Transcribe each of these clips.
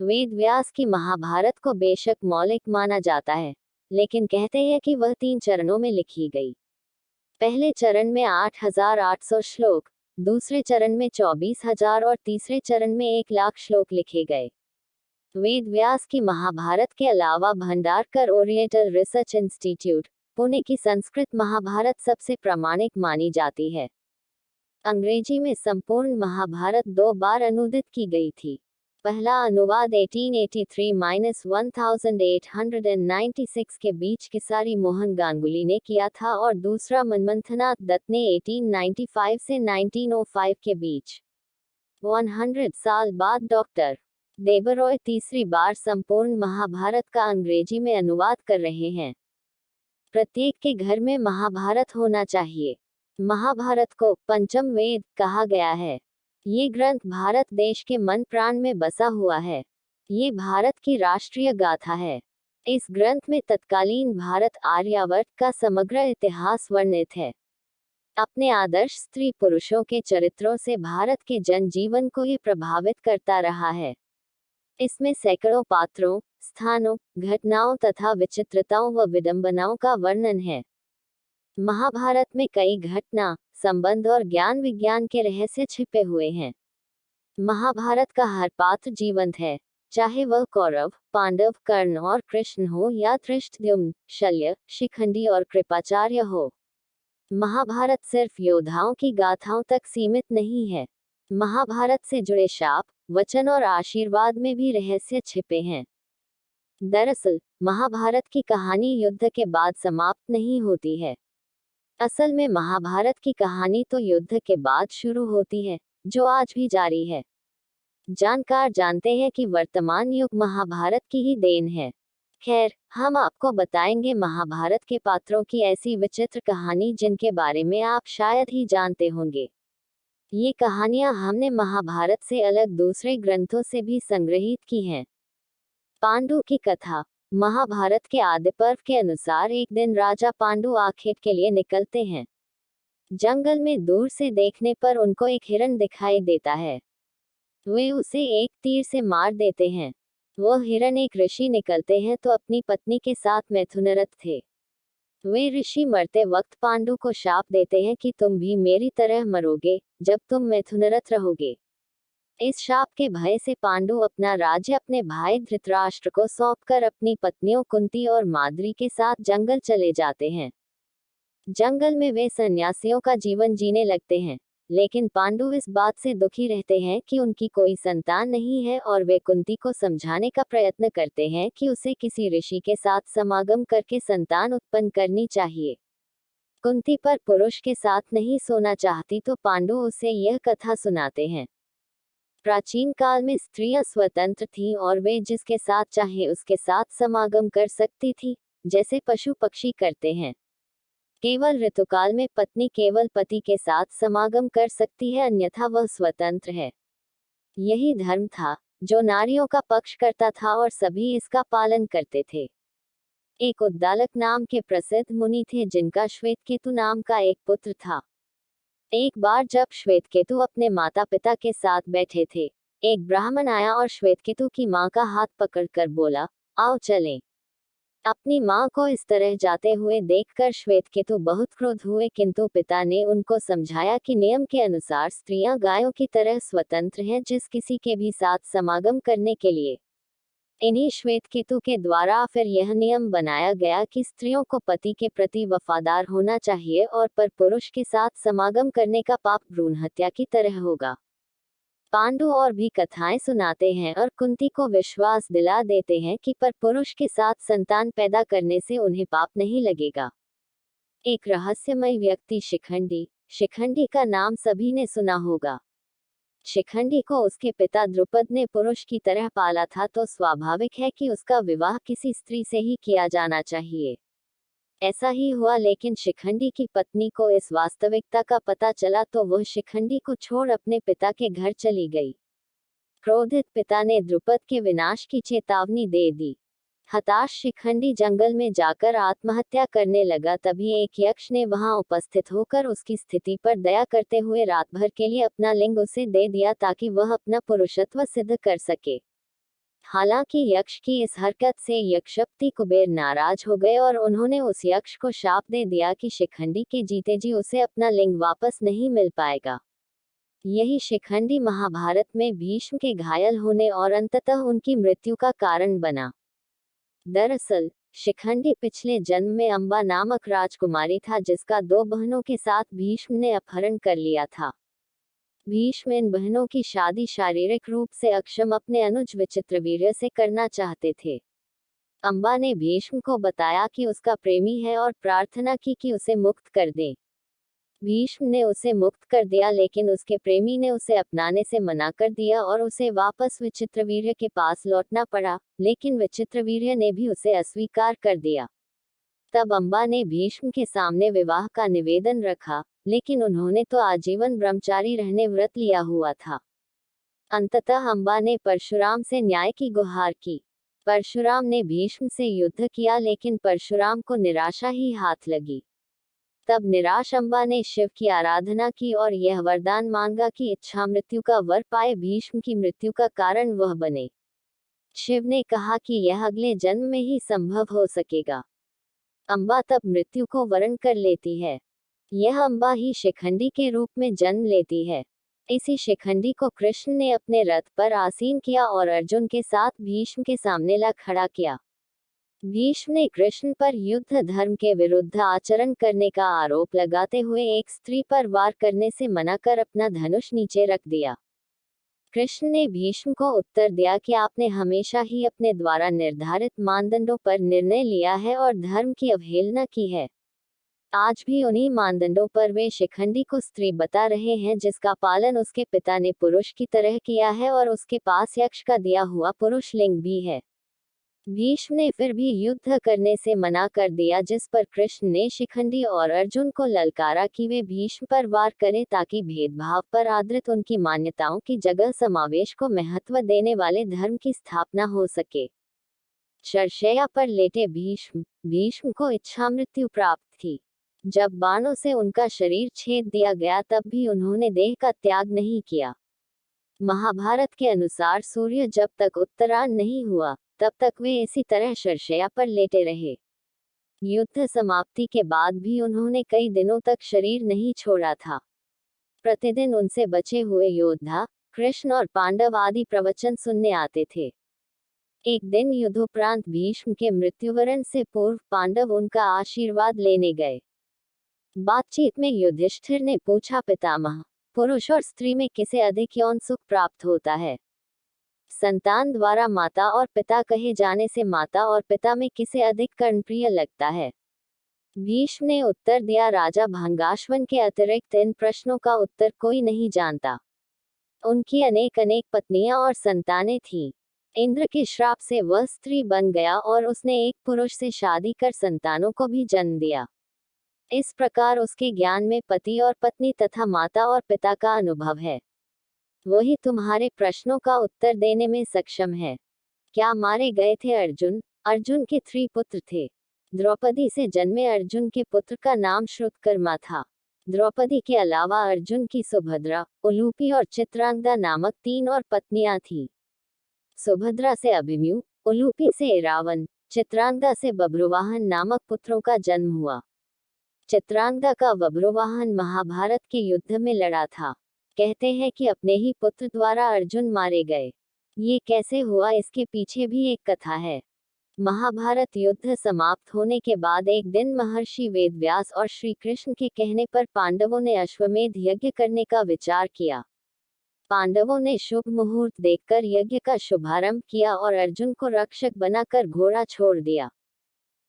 वेद व्यास की महाभारत को बेशक मौलिक माना जाता है, लेकिन कहते हैं कि वह 3 चरणों में लिखी गई। पहले चरण में 8,800 श्लोक, दूसरे चरण में 24,000 और तीसरे चरण में 1,00,000 श्लोक लिखे गए। वेद व्यास की महाभारत के अलावा Bhandarkar oriental research institute, Pune की संस्कृत महाभारत सबसे प्रामाणिक मानी जाती है। अंग्रेजी में संपूर्ण महाभारत 2 बार अनुदित की गई थी। पहला अनुवाद 1883-1896 के बीच किसारी मोहन गांगुली ने किया था और दूसरा मनमंथनाथ दत्त ने 1895 से 1905 के बीच। 100 साल बाद डॉक्टर देबरॉय तीसरी बार संपूर्ण महाभारत का अंग्रेजी में अनुवाद कर रहे हैं। प्रत्येक के घर में महाभारत होना चाहिए। महाभारत को पंचम वेद कहा गया है। ये ग्रंथ भारत देश के मन प्राण में बसा हुआ है। ये भारत की राष्ट्रीय गाथा है। इस ग्रंथ में तत्कालीन भारत आर्यावर्त का समग्र इतिहास वर्णित है। अपने आदर्श स्त्री पुरुषों के चरित्रों से भारत के जनजीवन को ये प्रभावित करता रहा है। इसमें सैकड़ों पात्रों, स्थानों, घटनाओं तथा विचित्रताओं व विडंबनाओं का वर्णन है। महाभारत में कई घटना, संबंध और ज्ञान विज्ञान के रहस्य छिपे हुए हैं। महाभारत का हर पात्र जीवंत है, चाहे वह कौरव, पांडव, कर्ण और कृष्ण हो या धृष्टद्युम्न, शल्य, शिखंडी और कृपाचार्य हो। महाभारत सिर्फ योद्धाओं की गाथाओं तक सीमित नहीं है। महाभारत से जुड़े शाप, वचन और आशीर्वाद में भी रहस्य छिपे हैं। दरअसल महाभारत की कहानी युद्ध के बाद समाप्त नहीं होती है। असल में महाभारत की कहानी तो युद्ध के बाद शुरू होती है, जो आज भी जारी है। जानकार जानते हैं कि वर्तमान युग महाभारत की ही देन है। खैर, हम आपको बताएंगे महाभारत के पात्रों की ऐसी विचित्र कहानी जिनके बारे में आप शायद ही जानते होंगे। ये कहानियां हमने महाभारत से अलग दूसरे ग्रंथों से भी संग्रहित की हैं। पांडु की कथा। महाभारत के आदि पर्व के अनुसार एक दिन राजा पांडु आखेट के लिए निकलते हैं। जंगल में दूर से देखने पर उनको एक हिरण दिखाई देता है। वे उसे एक तीर से मार देते हैं। वह हिरण एक ऋषि निकलते हैं तो अपनी पत्नी के साथ मैथुनरत थे। वे ऋषि मरते वक्त पांडु को शाप देते हैं कि तुम भी मेरी तरह मरोगे जब तुम मैथुनरत रहोगे। इस शाप के भय से पांडु अपना राज्य अपने भाई धृतराष्ट्र को सौंपकर अपनी पत्नियों कुंती और माद्री के साथ जंगल चले जाते हैं। जंगल में वे सन्यासियों का जीवन जीने लगते हैं, लेकिन पांडु इस बात से दुखी रहते हैं कि उनकी कोई संतान नहीं है और वे कुंती को समझाने का प्रयत्न करते हैं कि उसे किसी ऋषि के साथ समागम करके संतान उत्पन्न करनी चाहिए। कुंती पर पुरुष के साथ नहीं सोना चाहती तो पांडु उसे यह कथा सुनाते हैं। प्राचीन काल में स्त्रियां स्वतंत्र थीं और वे जिसके साथ चाहे उसके साथ समागम कर सकती थी, जैसे पशु पक्षी करते हैं। केवल ऋतुकाल में पत्नी केवल पति के साथ समागम कर सकती है, अन्यथा वह स्वतंत्र है। यही धर्म था जो नारियों का पक्ष करता था और सभी इसका पालन करते थे। एक उद्दालक नाम के प्रसिद्ध मुनि थे जिनका श्वेतकेतु नाम का एक पुत्र था। एक बार जब श्वेतकेतु अपने माता पिता के साथ बैठे थे, एक ब्राह्मण आया और श्वेतकेतु की मां का हाथ पकड़कर बोला, आओ चलें। अपनी मां को इस तरह जाते हुए देखकर श्वेतकेतु बहुत क्रोध हुए, किंतु पिता ने उनको समझाया कि नियम के अनुसार स्त्रियां गायों की तरह स्वतंत्र हैं जिस किसी के भी साथ समागम करने के लिए। इन्हीं श्वेतकेतु के द्वारा फिर यह नियम बनाया गया कि स्त्रियों को पति के प्रति वफादार होना चाहिए और पर पुरुष के साथ समागम करने का पाप भ्रूण हत्या की तरह होगा। पांडु और भी कथाएं सुनाते हैं और कुंती को विश्वास दिला देते हैं कि पर पुरुष के साथ संतान पैदा करने से उन्हें पाप नहीं लगेगा। एक रहस्यमय व्यक्ति शिखंडी। शिखंडी का नाम सभी ने सुना होगा। शिखंडी को उसके पिता द्रुपद ने पुरुष की तरह पाला था, तो स्वाभाविक है कि उसका विवाह किसी स्त्री से ही किया जाना चाहिए। ऐसा ही हुआ, लेकिन शिखंडी की पत्नी को इस वास्तविकता का पता चला तो वह शिखंडी को छोड़ अपने पिता के घर चली गई। क्रोधित पिता ने द्रुपद के विनाश की चेतावनी दे दी। हताश शिखंडी जंगल में जाकर आत्महत्या करने लगा। तभी एक यक्ष ने वहां उपस्थित होकर उसकी स्थिति पर दया करते हुए रात भर के लिए अपना लिंग उसे दे दिया ताकि वह अपना पुरुषत्व सिद्ध कर सके। हालांकि यक्ष की इस हरकत से यक्षपति कुबेर नाराज हो गए और उन्होंने उस यक्ष को शाप दे दिया कि शिखंडी के जीते जी उसे अपना लिंग वापस नहीं मिल पाएगा। यही शिखंडी महाभारत में भीष्म के घायल होने और अंततः उनकी मृत्यु का कारण बना। दरअसल शिखंडी पिछले जन्म में अंबा नामक राजकुमारी था जिसका 2 बहनों के साथ भीष्म ने अपहरण कर लिया था। भीष्म इन बहनों की शादी शारीरिक रूप से अक्षम अपने अनुज विचित्रवीर्य से करना चाहते थे। अंबा ने भीष्म को बताया कि उसका प्रेमी है और प्रार्थना की कि उसे मुक्त कर दे। भीष्म ने उसे मुक्त कर दिया लेकिन उसके प्रेमी ने उसे अपनाने से मना कर दिया और उसे वापस विचित्रवीर्य के पास लौटना पड़ा, लेकिन विचित्रवीर्य ने भी उसे अस्वीकार कर दिया। तब अंबा ने भीष्म के सामने विवाह का निवेदन रखा, लेकिन उन्होंने तो आजीवन ब्रह्मचारी रहने व्रत लिया हुआ था। अंततः अंबा ने परशुराम से न्याय की गुहार की। परशुराम ने भीष्म से युद्ध किया लेकिन परशुराम को निराशा ही हाथ लगी। तब निराश अंबा ने शिव की आराधना की और यह वरदान मांगा कि इच्छा मृत्यु का वर पाए भीष्म की मृत्यु का कारण वह बने। शिव ने कहा कि यह अगले जन्म में ही संभव हो सकेगा। अंबा तब मृत्यु को वरण कर लेती है। यह अंबा ही शिखंडी के रूप में जन्म लेती है। इसी शिखंडी को कृष्ण ने अपने रथ पर आसीन किया और अर्जुन के साथ भीष्म के सामने ला खड़ा किया। भीष्म ने कृष्ण पर युद्ध धर्म के विरुद्ध आचरण करने का आरोप लगाते हुए एक स्त्री पर वार करने से मना कर अपना धनुष नीचे रख दिया। कृष्ण ने भीष्म को उत्तर दिया कि आपने हमेशा ही अपने द्वारा निर्धारित मानदंडों पर निर्णय लिया है और धर्म की अवहेलना की है। आज भी उन्हीं मानदंडों पर वे शिखंडी को स्त्री बता रहे हैं जिसका पालन उसके पिता ने पुरुष की तरह किया है और उसके पास यक्ष का दिया हुआ पुरुष लिंग भी है। भीष्म ने फिर भी युद्ध करने से मना कर दिया, जिस पर कृष्ण ने शिखंडी और अर्जुन को ललकारा कि वे भीष्म पर वार करें ताकि भेदभाव पर आधारित उनकी मान्यताओं की जगह समावेश को महत्व देने वाले धर्म की स्थापना हो सके। शरशैया पर लेटे भीष्म को इच्छा मृत्यु प्राप्त थी। जब बाणों से उनका शरीर छेद दिया गया तब भी उन्होंने देह का त्याग नहीं किया। महाभारत के अनुसार सूर्य जब तक उत्तरायण नहीं हुआ तब तक वे इसी तरह शरशैया पर लेटे रहे। युद्ध समाप्ति के बाद भी उन्होंने कई दिनों तक शरीर नहीं छोड़ा था। प्रतिदिन उनसे बचे हुए योद्धा कृष्ण और पांडव आदि प्रवचन सुनने आते थे। एक दिन युद्धोपरांत भीष्म के मृत्युवरण से पूर्व पांडव उनका आशीर्वाद लेने गए। बातचीत में युधिष्ठिर ने पूछा, पितामह, पुरुष और स्त्री में किसे अधिक यौन सुख प्राप्त होता है? संतान द्वारा माता और पिता कहे जाने से माता और पिता में किसे अधिक कर्णप्रिय लगता है? भीष्म ने उत्तर दिया, राजा भंगाश्वन के अतिरिक्त इन प्रश्नों का उत्तर कोई नहीं जानता। उनकी अनेक अनेक पत्नियां और संतानें थीं। इंद्र के श्राप से वह स्त्री बन गया और उसने एक पुरुष से शादी कर संतानों को भी जन्म दिया। इस प्रकार उसके ज्ञान में पति और पत्नी तथा माता और पिता का अनुभव है। वही तुम्हारे प्रश्नों का उत्तर देने में सक्षम है। क्या मारे गए थे अर्जुन? अर्जुन के 3 पुत्र थे। द्रौपदी से जन्मे अर्जुन के पुत्र का नाम श्रुतकर्मा था। द्रौपदी के अलावा अर्जुन की सुभद्रा, उलूपी और चित्रांगदा नामक 3 और पत्नियां थीं। सुभद्रा से अभिमन्यु, उलूपी से इरावन, चित्रांगदा से बब्रुवाहन नामक पुत्रों का जन्म हुआ। चित्रांगदा का बब्रुवाहन महाभारत के युद्ध में लड़ा था। कहते हैं कि अपने ही पुत्र द्वारा अर्जुन मारे गए। ये कैसे हुआ, इसके पीछे भी एक कथा है। महाभारत युद्ध समाप्त होने के बाद एक दिन महर्षि वेदव्यास और श्री कृष्ण के कहने पर पांडवों ने अश्वमेध यज्ञ करने का विचार किया। पांडवों ने शुभ मुहूर्त देखकर यज्ञ का शुभारंभ किया और अर्जुन को रक्षक बनाकर घोड़ा छोड़ दिया।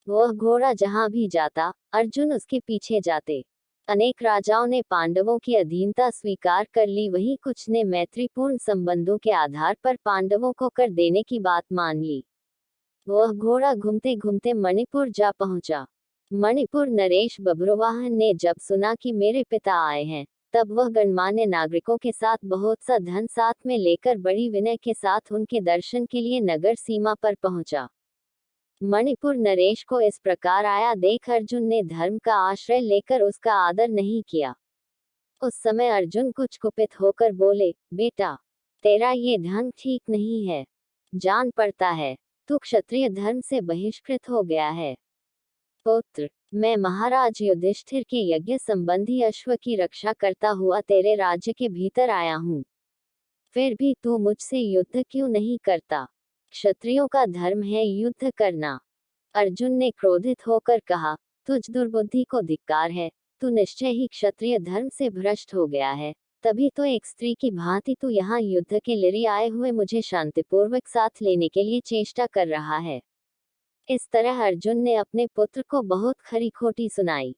वह घोड़ा जहां भी जाता, अर्जुन उसके पीछे जाते। अनेक राजाओं ने पांडवों की अधीनता स्वीकार कर ली, वहीं कुछ ने मैत्रीपूर्ण संबंधों के आधार पर पांडवों को कर देने की बात मान ली। वह घोड़ा घूमते घूमते मणिपुर जा पहुंचा। मणिपुर नरेश बब्रुवाहन ने जब सुना कि मेरे पिता आए हैं, तब वह गणमान्य नागरिकों के साथ बहुत सा धन साथ में लेकर बड़ी विनय के साथ उनके दर्शन के लिए नगर सीमा पर पहुंचा। मणिपुर नरेश को इस प्रकार आया देख अर्जुन ने धर्म का आश्रय लेकर उसका आदर नहीं किया। उस समय अर्जुन कुछ कुपित होकर बोले, बेटा, तेरा ये ढंग ठीक नहीं है। जान पड़ता है तू क्षत्रिय धर्म से बहिष्कृत हो गया है। पुत्र, मैं महाराज युधिष्ठिर के यज्ञ संबंधी अश्व की रक्षा करता हुआ तेरे राज्य के भीतर आया हूँ। फिर भी तू मुझसे युद्ध क्यों नहीं करता? क्षत्रियों का धर्म है युद्ध करना। अर्जुन ने क्रोधित होकर कहा, तुझ दुर्बुद्धि को धिक्कार है। तू निश्चय ही क्षत्रिय धर्म से भ्रष्ट हो गया है। तभी तो एक स्त्री की भांति तू यहाँ युद्ध के लिए आए हुए मुझे शांतिपूर्वक साथ लेने के लिए चेष्टा कर रहा है। इस तरह अर्जुन ने अपने पुत्र को बहुत खरी खोटी सुनाई।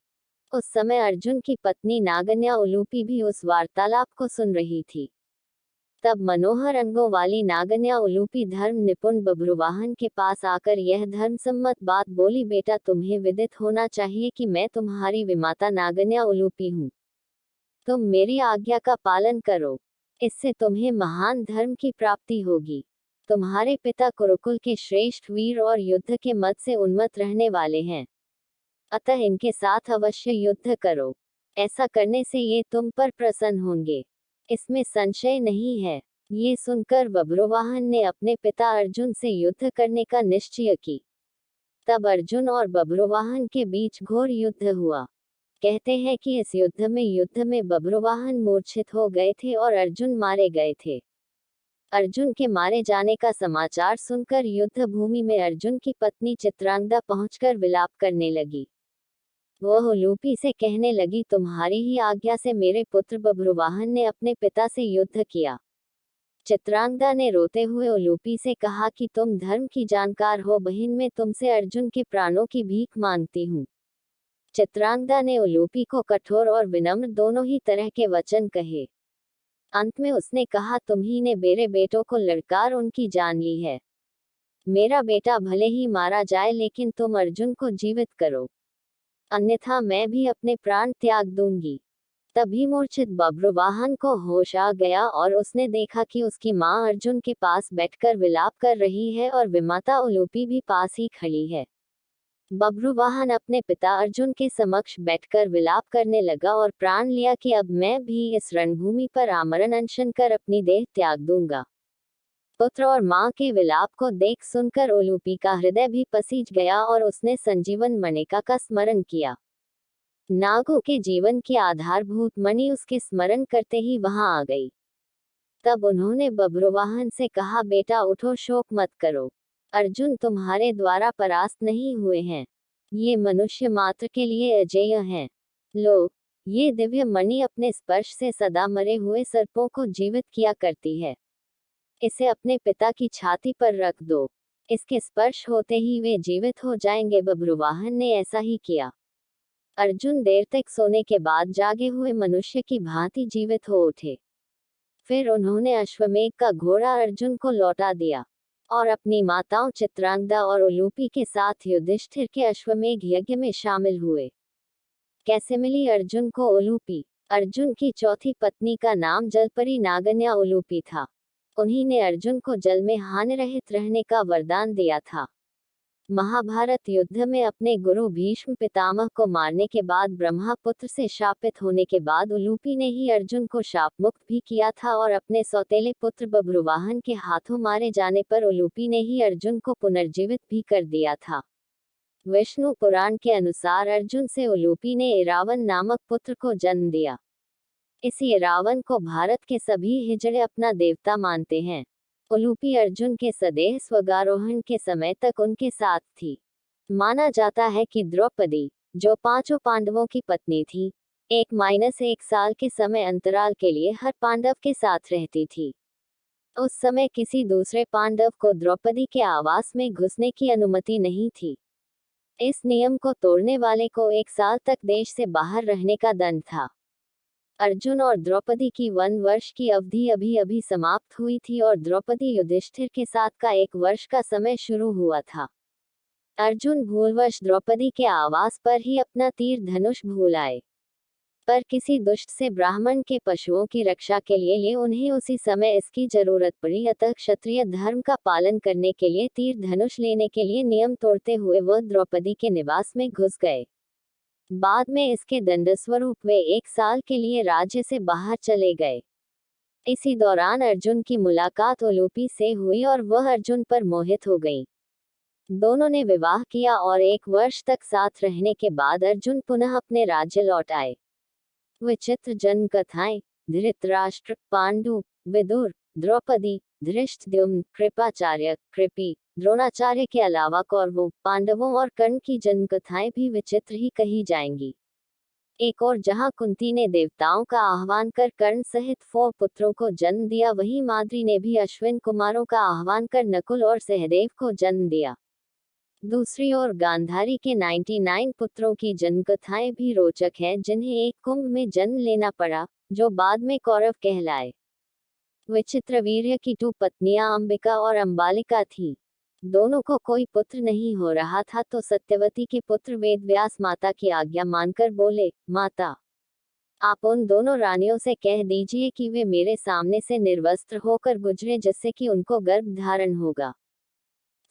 उस समय अर्जुन की पत्नी नागन्या उलूपी भी उस वार्तालाप को सुन रही थी। तब मनोहर अंगों वाली नागन्या उलूपी धर्म निपुण बभ्रुवाहन के पास आकर यह धर्मसम्मत बात बोली, बेटा तुम्हें विदित होना चाहिए कि मैं तुम्हारी विमाता नागन्या उलूपी हूँ। तुम मेरी आज्ञा का पालन करो, इससे तुम्हें महान धर्म की प्राप्ति होगी। तुम्हारे पिता कुरुकुल के श्रेष्ठ वीर और युद्ध के मत से उन्मत्त रहने वाले हैं, अतः इनके साथ अवश्य युद्ध करो। ऐसा करने से ये तुम पर प्रसन्न होंगे, इसमें संशय नहीं है। ये सुनकर बभ्रुवाहन ने अपने पिता अर्जुन से युद्ध करने का निश्चय की। तब अर्जुन और बभ्रुवाहन के बीच घोर युद्ध हुआ। कहते हैं कि इस युद्ध में बभ्रुवाहन मूर्छित हो गए थे और अर्जुन मारे गए थे। अर्जुन के मारे जाने का समाचार सुनकर युद्ध भूमि में अर्जुन की पत्नी चित्रांगदा पहुंचकर विलाप करने लगी। वह उलूपी से कहने लगी, तुम्हारी ही आज्ञा से मेरे पुत्र बभ्रुवाहन ने अपने पिता से युद्ध किया। चित्रांगदा ने रोते हुए उलूपी से कहा कि तुम धर्म की जानकार हो बहिन, मैं तुमसे अर्जुन के प्राणों की भीख मांगती हूँ। चित्रांगदा ने उलूपी को कठोर और विनम्र दोनों ही तरह के वचन कहे। अंत में उसने कहा, तुम्ही ने मेरे बेटों को लड़कार उनकी जान ली है। मेरा बेटा भले ही मारा जाए लेकिन तुम अर्जुन को जीवित करो, अन्यथा मैं भी अपने प्राण त्याग दूंगी। तभी मूर्छित बभ्रुवाहन को होश आ गया और उसने देखा कि उसकी मां अर्जुन के पास बैठकर विलाप कर रही है और विमाता उलूपी भी पास ही खड़ी है। बभ्रुवाहन अपने पिता अर्जुन के समक्ष बैठकर विलाप करने लगा और प्राण लिया कि अब मैं भी इस रणभूमि पर आमरण अनशन कर अपनी देह त्याग दूंगा। पुत्र और मां के विलाप को देख सुनकर उलूपी का हृदय भी पसीज गया और उसने संजीवन मणिका का स्मरण किया। नागों के जीवन की आधारभूत मणि उसके स्मरण करते ही वहां आ गई। तब उन्होंने बभ्रुवाहन से कहा, बेटा उठो, शोक मत करो। अर्जुन तुम्हारे द्वारा परास्त नहीं हुए हैं। ये मनुष्य मात्र के लिए अजेय हैं। लो, ये दिव्य मणि अपने स्पर्श से सदा मरे हुए सर्पों को जीवित किया करती है। इसे अपने पिता की छाती पर रख दो, इसके स्पर्श होते ही वे जीवित हो जाएंगे। बभ्रुवाहन ने ऐसा ही किया। अर्जुन देर तक सोने के बाद जागे हुए मनुष्य की भांति जीवित हो उठे। फिर उन्होंने अश्वमेघ का घोड़ा अर्जुन को लौटा दिया और अपनी माताओं चित्रांगदा और उलूपी के साथ युधिष्ठिर के अश्वमेघ यज्ञ में शामिल हुए। कैसे मिली अर्जुन को उलूपी? अर्जुन की चौथी पत्नी का नाम जलपरी नागन्या उलूपी था। उन्हीं ने अर्जुन को जल में हानि रहित रहने का वरदान दिया था। महाभारत युद्ध में अपने गुरु भीष्म पितामह को मारने के बाद ब्रह्मापुत्र से शापित होने के बाद उलूपी ने ही अर्जुन को शाप मुक्त भी किया था और अपने सौतेले पुत्र बभ्रुवाहन के हाथों मारे जाने पर उलूपी ने ही अर्जुन को पुनर्जीवित भी कर दिया था। विष्णु पुराण के अनुसार अर्जुन से उलूपी ने इरावन नामक पुत्र को जन्म दिया। इसी इरावन को भारत के सभी हिजड़े अपना देवता मानते हैं। उलूपी अर्जुन के सदेह स्वर्गारोहण के समय तक उनके साथ थी। माना जाता है कि द्रौपदी, जो पांचों पांडवों की पत्नी थी, 1-1 साल के समय अंतराल के लिए हर पांडव के साथ रहती थी। उस समय किसी दूसरे पांडव को द्रौपदी के आवास में घुसने की अनुमति नहीं थी। इस नियम को तोड़ने वाले को 1 साल तक देश से बाहर रहने का दंड था। अर्जुन और द्रौपदी की 1 वर्ष की अवधि अभी अभी समाप्त हुई थी और द्रौपदी युधिष्ठिर के साथ का 1 वर्ष का समय शुरू हुआ था। अर्जुन भूलवश द्रौपदी के आवास पर ही अपना तीर धनुष भूल आए, पर किसी दुष्ट से ब्राह्मण के पशुओं की रक्षा के लिए उन्हें उसी समय इसकी जरूरत पड़ी। अतः क्षत्रिय धर्म का पालन करने के लिए तीर धनुष लेने के लिए नियम तोड़ते हुए वह द्रौपदी के निवास में घुस गए। बाद में इसके दंडस्वरूप वे 1 साल के लिए राज्य से बाहर चले गए। इसी दौरान अर्जुन की मुलाकात उलूपी से हुई और वह अर्जुन पर मोहित हो गई। दोनों ने विवाह किया और 1 वर्ष तक साथ रहने के बाद अर्जुन पुनः अपने राज्य लौट आए। विचित्र जन्म कथाएं। धृतराष्ट्र, पांडु, विदुर, द्रौपदी, धृष्टद्युम्न, कृपाचार्य, कृपि, द्रोणाचार्य के अलावा कौरवों, पांडवों और कर्ण की जन्म कथाएं भी विचित्र ही कही जाएंगी। एक और जहां कुंती ने देवताओं का आह्वान कर कर्ण सहित 4 पुत्रों को जन्म दिया, वहीं माद्री ने भी अश्विन कुमारों का आह्वान कर नकुल और सहदेव को जन्म दिया। दूसरी ओर गांधारी के 99 पुत्रों की जन्मकथाएं भी रोचक हैं, जिन्हें एक कुंभ में जन्म लेना पड़ा, जो बाद में कौरव कहलाए। विचित्र वीर्य की 2 पत्नियां अंबिका और अंबालिका थीं। दोनों को कोई पुत्र नहीं हो रहा था तो सत्यवती के पुत्र वेदव्यास माता की आज्ञा मानकर बोले, माता, आप उन दोनों रानियों से कह दीजिए कि वे मेरे सामने से निर्वस्त्र होकर गुजरे, जिससे कि उनको गर्भ धारण होगा।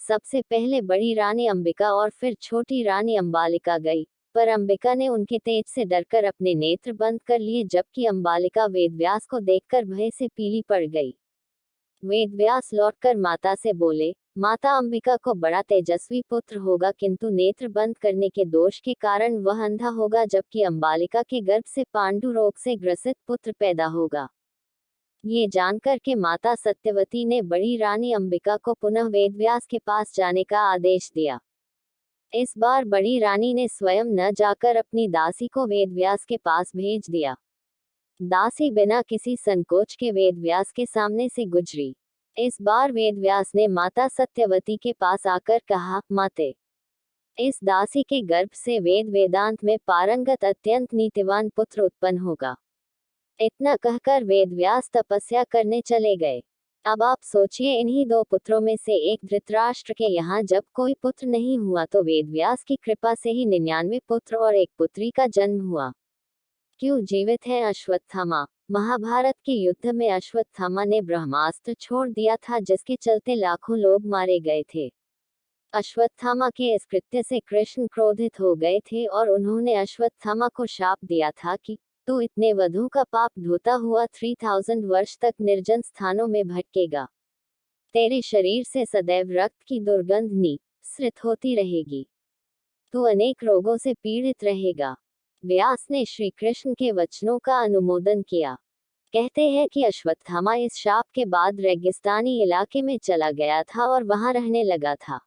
सबसे पहले बड़ी रानी अंबिका और फिर छोटी रानी अंबालिका गई, पर अंबिका ने उनके तेज से डरकर अपने नेत्र बंद कर लिए, जबकि अंबालिका वेदव्यास को देखकर भय से पीली पड़ गई। वेदव्यास लौटकर माता से बोले, माता, अंबिका को बड़ा तेजस्वी पुत्र होगा, किंतु नेत्र बंद करने के दोष के कारण वह अंधा होगा, जबकि अंबालिका के गर्भ से पांडु रोग से ग्रसित पुत्र पैदा होगा। ये जानकर के माता सत्यवती ने बड़ी रानी अंबिका को पुनः वेदव्यास के पास जाने का आदेश दिया। इस बार बड़ी रानी ने स्वयं न जाकर अपनी दासी को वेदव्यास के पास भेज दिया। दासी बिना किसी संकोच के वेदव्यास के सामने से गुजरी। इस बार वेदव्यास ने माता सत्यवती के पास आकर कहा, माते, इस दासी के गर्भ से वेदांत में पारंगत अत्यंत नीतिवान पुत्र उत्पन्न होगा। इतना कहकर वेदव्यास तपस्या करने चले गए। अब आप सोचिए, इन्हीं 2 पुत्रों में से एक धृतराष्ट्र के यहाँ जब कोई पुत्र नहीं हुआ तो वेदव्यास की कृपा से ही 99 पुत्र और एक पुत्री का जन्म हुआ। क्यों जीवित है अश्वत्थामा? महाभारत के युद्ध में अश्वत्थामा ने ब्रह्मास्त्र छोड़ दिया था, जिसके चलते लाखों लोग मारे गए थे। अश्वत्थामा के इस कृत्य से कृष्ण क्रोधित हो गए थे और उन्होंने अश्वत्थामा को शाप दिया था कि तू इतने वधु का पाप धोता हुआ 3000 वर्ष तक निर्जन स्थानों में भटकेगा। तेरे शरीर से सदैव रक्त की दुर्गंध निस्सृत होती रहेगी। तू अनेक रोगों से पीड़ित रहेगा। व्यास ने श्री कृष्ण के वचनों का अनुमोदन किया। कहते हैं कि अश्वत्थामा इस शाप के बाद रेगिस्तानी इलाके में चला गया था और वहां रहने लगा था।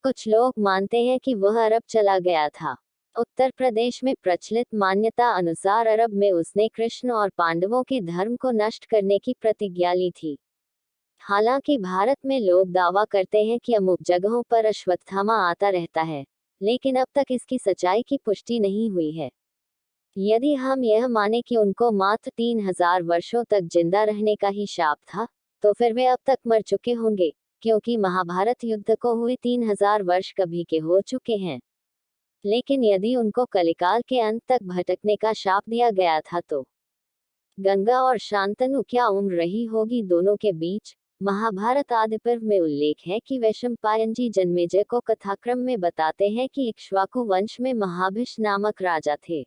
कुछ लोग मानते हैं कि वह अरब चला गया था। उत्तर प्रदेश में प्रचलित मान्यता अनुसार अरब में उसने कृष्ण और पांडवों के धर्म को नष्ट करने की प्रतिज्ञा ली थी। हालांकि भारत में लोग दावा करते हैं कि अमुक जगहों पर अश्वत्थामा आता रहता है, लेकिन अब तक इसकी सच्चाई की पुष्टि नहीं हुई है। यदि हम यह माने कि उनको मात्र 3000 वर्षों तक जिंदा रहने का ही शाप था, तो फिर वे अब तक मर चुके होंगे, क्योंकि महाभारत युद्ध को हुए 3000 वर्ष कभी के हो चुके हैं। लेकिन यदि उनको कलिकाल के अंत तक भटकने का शाप दिया गया था तो गंगा और शांतनु क्या उम्र रही होगी दोनों के बीच? महाभारत आदि पर्व में उल्लेख है कि वैशंपायन जी जन्मेजय को कथाक्रम में बताते हैं कि इक्ष्वाकु वंश में महाभिष नामक राजा थे।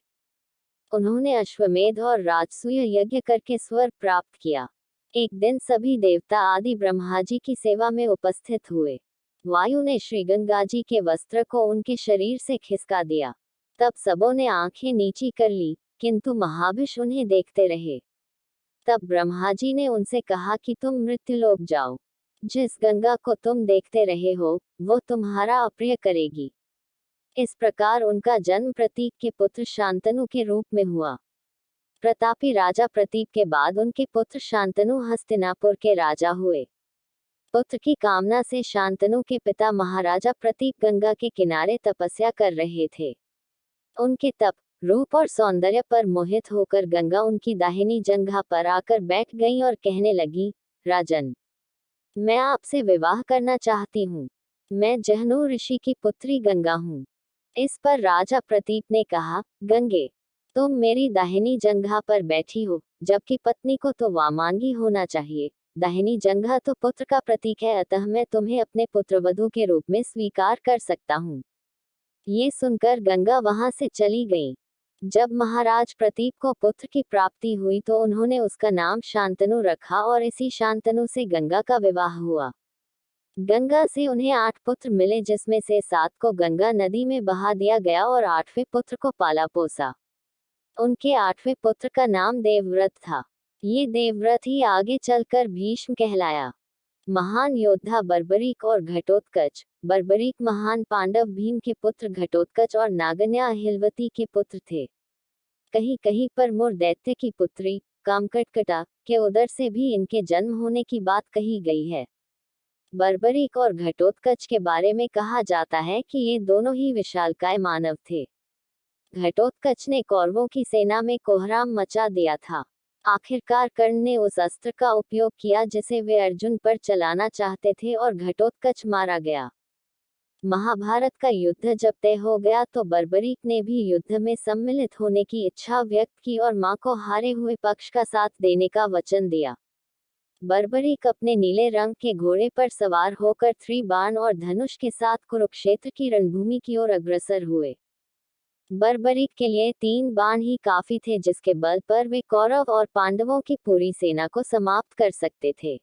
उन्होंने अश्वमेध और राजसूय यज्ञ करके स्वर्ग प्राप्त किया। एक दिन सभी देवता आदि ब्रह्मा जी की सेवा में उपस्थित हुए। वायु ने श्री गंगा जी के वस्त्र को उनके शरीर से खिसका दिया। तब सबों ने आंखें नीची कर ली, किंतु महाभिष उन्हें देखते रहे। तब ब्रह्मा जी ने उनसे कहा कि तुम मृत्युलोक जाओ। जिस गंगा को तुम देखते रहे हो, वो तुम्हारा अप्रिय करेगी। इस प्रकार उनका जन्म प्रतीक के पुत्र शांतनु के रूप में हुआ। प्रतापी राजा प्रतीप के बाद उनके पुत्र शांतनु हस्तिनापुर के राजा हुए। पुत्र की कामना से शांतनु के पिता महाराजा प्रतीप गंगा के किनारे तपस्या कर रहे थे। उनके तप, रूप और सौंदर्य पर मोहित होकर गंगा उनकी दाहिनी जंघा पर आकर बैठ गईं और कहने लगी, राजन, मैं आपसे विवाह करना चाहती हूँ। मैं जहनु ऋषि की पुत्री गंगा हूँ। इस पर राजा प्रतीप ने कहा, गंगे, तुम मेरी दाहिनी जंघा पर बैठी हो, जबकि पत्नी को तो वामांगी होना चाहिए। दाहिनी जंघा तो पुत्र का प्रतीक है, अतः मैं तुम्हें अपने पुत्रवधू के रूप में स्वीकार कर सकता हूँ। ये सुनकर गंगा वहां से चली गई। जब महाराज प्रतीप को पुत्र की प्राप्ति हुई तो उन्होंने उसका नाम शांतनु रखा और इसी शांतनु से गंगा का विवाह हुआ। गंगा से उन्हें 8 पुत्र मिले, जिसमें से 7 को गंगा नदी में बहा दिया गया और 8वें पुत्र को पाला पोसा। उनके 8वें पुत्र का नाम देवव्रत था। ये देवव्रत ही आगे चलकर भीष्म कहलाया। महान योद्धा बर्बरीक और घटोत्कच। बर्बरीक महान पांडव भीम के पुत्र, घटोत्कच और नागन्या अहिलवती के पुत्र थे। कहीं कहीं पर मुर दैत्य की पुत्री कामकटकटा के उदर से भी इनके जन्म होने की बात कही गई है। बर्बरीक और घटोत्कच के बारे में कहा जाता है कि ये दोनों ही विशालकाय मानव थे। घटोत्कच ने कौरवों की सेना में कोहराम मचा दिया था। आखिरकार कर्ण ने उस अस्त्र का उपयोग किया जिसे वे अर्जुन पर चलाना चाहते थे और घटोत्कच मारा गया। महाभारत का युद्ध जब तय हो गया तो बर्बरीक ने भी युद्ध में सम्मिलित होने की इच्छा व्यक्त की और मां को हारे हुए पक्ष का साथ देने का वचन दिया। बर्बरीक अपने नीले रंग के घोड़े पर सवार होकर त्रिबाण और धनुष के साथ कुरुक्षेत्र की रणभूमि की ओर अग्रसर हुए। बर्बरीक के लिए 3 बाण ही काफी थे, जिसके बल पर वे कौरव और पांडवों की पूरी सेना को समाप्त कर सकते थे।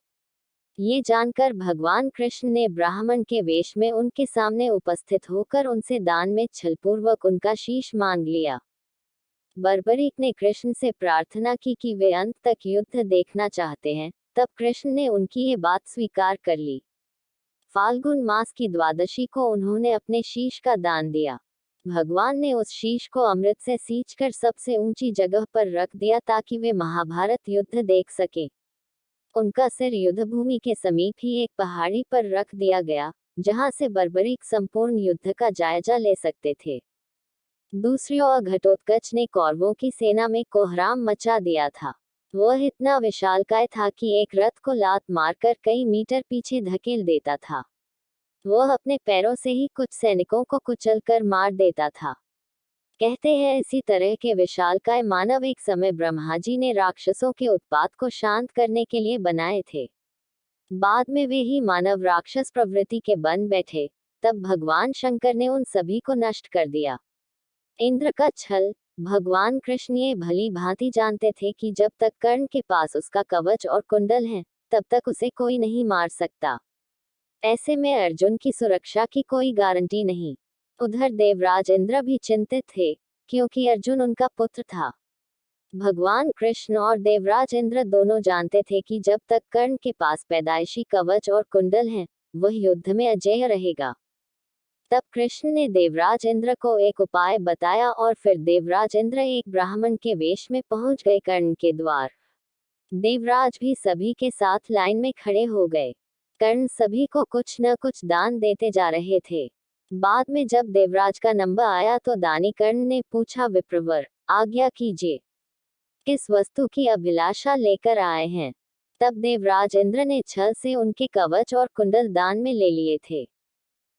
ये जानकर भगवान कृष्ण ने ब्राह्मण के वेश में उनके सामने उपस्थित होकर उनसे दान में छलपूर्वक उनका शीश मांग लिया। बर्बरीक ने कृष्ण से प्रार्थना की कि वे अंत तक युद्ध देखना चाहते हैं। तब कृष्ण ने उनकी ये बात स्वीकार कर ली। फाल्गुन मास की द्वादशी को उन्होंने अपने शीश का दान दिया। भगवान ने उस शीश को अमृत से सींचकर सबसे ऊंची जगह पर रख दिया ताकि वे महाभारत युद्ध देख सके। उनका सिर युद्धभूमि के समीप ही एक पहाड़ी पर रख दिया गया, जहां से बर्बरीक संपूर्ण युद्ध का जायजा ले सकते थे। दूसरी ओर घटोत्कच ने कौरवों की सेना में कोहराम मचा दिया था। वह इतना विशालकाय था कि एक रथ को लात मारकर कई मीटर पीछे धकेल देता था। वह अपने पैरों से ही कुछ सैनिकों को कुचलकर मार देता था। कहते हैं इसी तरह के विशालकाय मानव एक समय ब्रह्मा जी ने राक्षसों के उत्पात को शांत करने के लिए बनाए थे। बाद में वे ही मानव राक्षस प्रवृत्ति के बन बैठे। तब भगवान शंकर ने उन सभी को नष्ट कर दिया। इंद्र का छल। भगवान कृष्ण ये भली भांति जानते थे कि जब तक कर्ण के पास उसका कवच और कुंडल है, तब तक उसे कोई नहीं मार सकता। ऐसे में अर्जुन की सुरक्षा की कोई गारंटी नहीं। उधर देवराज इंद्र भी चिंतित थे, क्योंकि अर्जुन उनका पुत्र था। भगवान कृष्ण और देवराज इंद्र दोनों जानते थे कि जब तक कर्ण के पास पैदाइशी कवच और कुंडल हैं, वह युद्ध में अजेय रहेगा। तब कृष्ण ने देवराज इंद्र को एक उपाय बताया और फिर देवराज इंद्र एक ब्राह्मण के वेश में पहुंच गए कर्ण के द्वार। देवराज भी सभी के साथ लाइन में खड़े हो गए। कर्ण सभी को कुछ न कुछ दान देते जा रहे थे। बाद में जब देवराज का नंबर आया तो दानी कर्ण ने पूछा, विप्रवर, आज्ञा कीजिए, किस वस्तु की अभिलाषा लेकर आए हैं? तब देवराज इंद्र ने छल से उनके कवच और कुंडल दान में ले लिए थे।